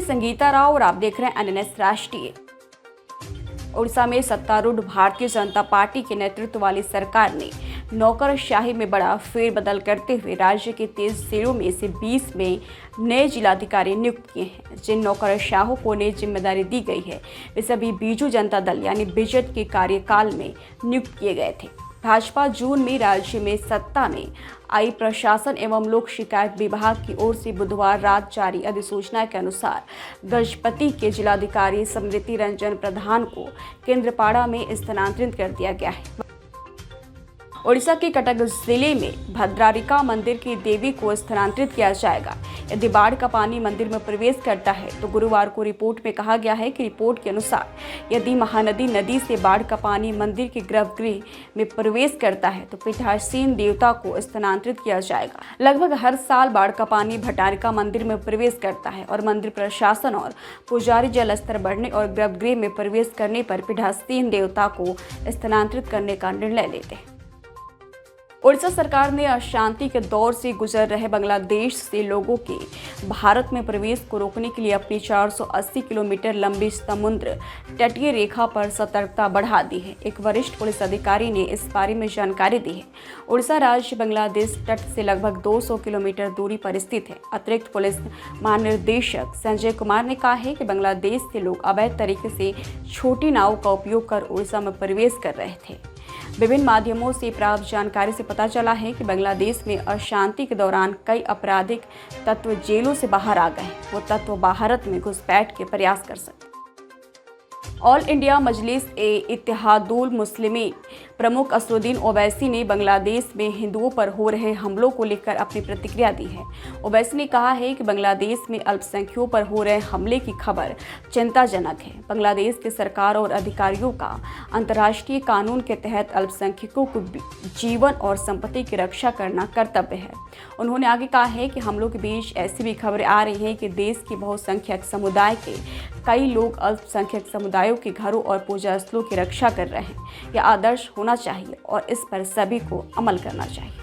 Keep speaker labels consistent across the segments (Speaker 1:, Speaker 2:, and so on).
Speaker 1: संगीता राव और आप देख रहे हैं एनएनएस राष्ट्रीय। उड़ीसा में सत्तारूढ़ भारतीय जनता पार्टी के नेतृत्व वाली सरकार ने नौकरशाही में बड़ा फेरबदल करते हुए राज्य के 23 जिलों में से 20 में नए जिलाधिकारी नियुक्त किए हैं। जिन नौकरशाहों को नई जिम्मेदारी दी गई है वे सभी बीजू जनता दल यानी बीजेपी के कार्यकाल में नियुक्त किए गए थे। भाजपा जून में राज्य में सत्ता में आई प्रशासन एवं लोक शिकायत विभाग की ओर से बुधवार रात जारी अधिसूचना के अनुसार गजपति के जिलाधिकारी स्मृति रंजन प्रधान को केंद्रपाड़ा में स्थानांतरित कर दिया गया है। ओडिशा के कटक जिले में भद्रारिका मंदिर की देवी को स्थानांतरित किया जाएगा। यदि बाढ़ का पानी मंदिर में प्रवेश करता है तो गुरुवार को रिपोर्ट में कहा गया है कि रिपोर्ट के अनुसार यदि महानदी नदी से बाढ़ का पानी मंदिर के गर्भगृह में प्रवेश करता है तो पीठासीन देवता को स्थानांतरित किया जाएगा। लगभग हर साल बाढ़ का पानी भट्टारिका मंदिर में प्रवेश करता है और मंदिर प्रशासन और पुजारी जल स्तर बढ़ने और गर्भगृह में प्रवेश करने पर पीठासीन देवता को स्थानांतरित करने का निर्णय लेते हैं। ओडिशा सरकार ने अशांति के दौर से गुजर रहे बांग्लादेश से लोगों के भारत में प्रवेश को रोकने के लिए अपनी 480 किलोमीटर लंबी समुद्र तटीय रेखा पर सतर्कता बढ़ा दी है। एक वरिष्ठ पुलिस अधिकारी ने इस बारे में जानकारी दी है। ओडिशा राज्य बांग्लादेश तट से लगभग 200 किलोमीटर दूरी पर स्थित है। अतिरिक्त पुलिस महानिदेशक संजय कुमार ने कहा है कि बांग्लादेश से लोग अवैध तरीके से छोटी नाव का उपयोग कर ओडिशा में प्रवेश कर रहे थे। विभिन्न माध्यमों से प्राप्त जानकारी से पता चला है कि बांग्लादेश में अशांति के दौरान कई आपराधिक तत्व जेलों से बाहर आ गए। वो तत्व भारत में घुसपैठ के प्रयास कर सकते। ऑल इंडिया मजलिस ए इत्तेहादुल मुस्लिमीन प्रमुख असदुद्दीन ओवैसी ने बांग्लादेश में हिंदुओं पर हो रहे हमलों को लेकर अपनी प्रतिक्रिया दी है। ओवैसी ने कहा है कि बांग्लादेश में अल्पसंख्यकों पर हो रहे हमले की खबर चिंताजनक है। बांग्लादेश की सरकार और अधिकारियों का अंतर्राष्ट्रीय कानून के तहत अल्पसंख्यकों को जीवन और संपत्ति की रक्षा करना कर्तव्य है। उन्होंने आगे कहा है कि हमलों के बीच ऐसी भी खबरें आ रही हैं कि देश के बहुसंख्यक समुदाय के कई लोग अल्पसंख्यक समुदायों के घरों और पूजा स्थलों की रक्षा कर रहे हैं। यह आदर्श होना चाहिए और इस पर सभी को अमल करना चाहिए।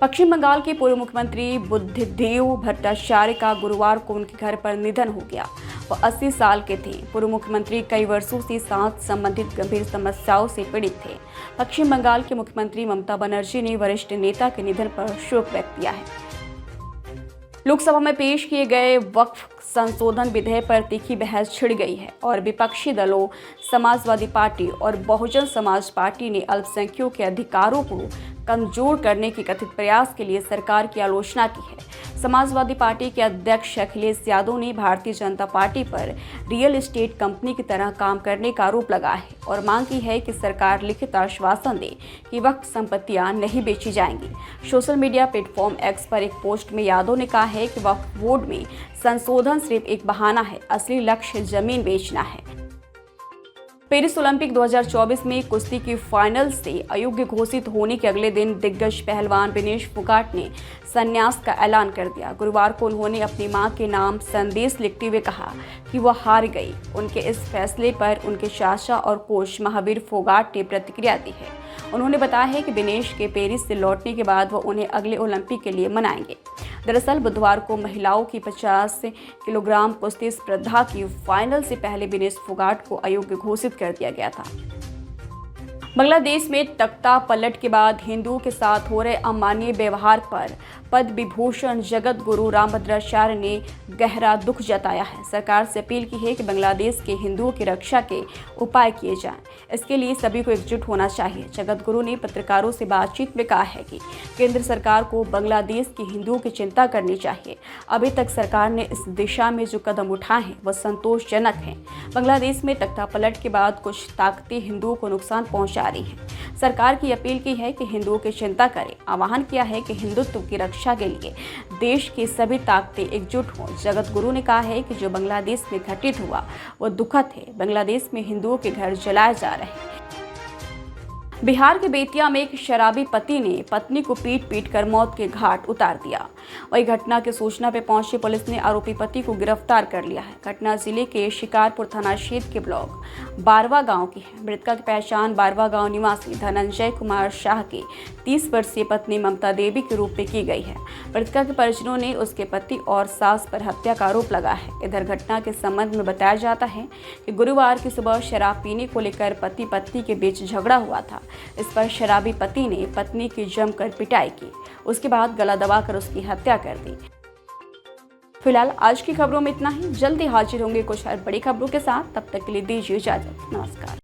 Speaker 1: पश्चिम बंगाल के पूर्व मुख्यमंत्री बुद्धदेव भट्टाचार्य का गुरुवार को उनके घर पर निधन हो गया। वह 80 साल के थे। पूर्व मुख्यमंत्री कई वर्षों से सांस संबंधित गंभीर समस्याओं से पीड़ित थे। पश्चिम बंगाल के मुख्यमंत्री ममता बनर्जी ने वरिष्ठ नेता के निधन पर शोक व्यक्त किया है। लोकसभा में पेश किए गए वक्फ संशोधन विधेयक पर तीखी बहस छिड़ गई है और विपक्षी दलों समाजवादी पार्टी और बहुजन समाज पार्टी ने अल्पसंख्यकों के अधिकारों को कमजोर करने के कथित प्रयास के लिए सरकार की आलोचना की है। समाजवादी पार्टी के अध्यक्ष अखिलेश यादव ने भारतीय जनता पार्टी पर रियल एस्टेट कंपनी की तरह काम करने का आरोप लगाया है और मांग की है कि सरकार लिखित आश्वासन दे कि वक्फ संपत्तियां नहीं बेची जाएंगी। सोशल मीडिया प्लेटफॉर्म एक्स पर एक पोस्ट में यादव ने कहा है कि वक्फ बोर्ड में संशोधन सिर्फ एक बहाना है, असली लक्ष्य जमीन बेचना है। पेरिस ओलंपिक 2024 में कुश्ती की फाइनल से अयोग्य घोषित होने के अगले दिन दिग्गज पहलवान विनेश फोगाट ने संन्यास का ऐलान कर दिया। गुरुवार को उन्होंने अपनी मां के नाम संदेश लिखते हुए कहा कि वह हार गई। उनके इस फैसले पर उनके चाचा और कोच महावीर फोगाट ने प्रतिक्रिया दी है। उन्होंने बताया है कि विनेश के पेरिस से लौटने के बाद वह उन्हें अगले ओलंपिक के लिए मनाएंगे। दरअसल बुधवार को महिलाओं की 50 किलोग्राम कुश्ती स्पर्धा की फाइनल से पहले विनेश फोगाट को अयोग्य घोषित कर दिया गया था। बांग्लादेश में तख्ता पलट के बाद हिंदुओं के साथ हो रहे अमानवीय व्यवहार पर पद्म विभूषण जगत गुरु रामभद्राचार्य ने गहरा दुख जताया है। सरकार से अपील की है कि बांग्लादेश के हिंदुओं की रक्षा के उपाय किए जाएं। इसके लिए सभी को एकजुट होना चाहिए। जगत गुरु ने पत्रकारों से बातचीत में कहा है कि केंद्र सरकार को बांग्लादेश के हिंदुओं की चिंता करनी चाहिए। अभी तक सरकार ने इस दिशा में जो कदम उठाए हैं वह संतोषजनक हैं। बांग्लादेश में तख्ता पलट के बाद कुछ ताकतें हिंदुओं को नुकसान पहुंचा रही हैं। सरकार की अपील की है कि हिंदुओं की चिंता करें। आह्वान किया है कि हिंदुत्व की रक्षा के लिए देश की सभी ताकतें एकजुट हों। जगत गुरु ने कहा है कि जो बांग्लादेश में घटित हुआ वह दुखद है। बांग्लादेश में हिंदुओं के घर जलाए जा रहे हैं। बिहार के बेतिया में एक शराबी पति ने पत्नी को पीट पीट कर मौत के घाट उतार दिया। वही घटना की सूचना पर पहुंची पुलिस ने आरोपी पति को गिरफ्तार कर लिया है। घटना जिले के शिकारपुर थाना क्षेत्र के ब्लॉक बारवा गांव की है। मृतका की पहचान बारवा गांव निवासी धनंजय कुमार शाह की 30 वर्षीय पत्नी ममता देवी के रूप में की गई है। मृतका के परिजनों ने उसके पति और सास पर हत्या का आरोप लगा है। इधर घटना के संबंध में बताया जाता है कि गुरुवार की सुबह शराब पीने को लेकर पति पत्नी के बीच झगड़ा हुआ था। इस पर शराबी पति ने पत्नी की जमकर पिटाई की। उसके बाद गला दबाकर उसकी हत्या कर दी। फिलहाल आज की खबरों में इतना ही। जल्दी हाजिर होंगे कुछ और बड़ी खबरों के साथ। तब तक के लिए दीजिए इजाजत। नमस्कार।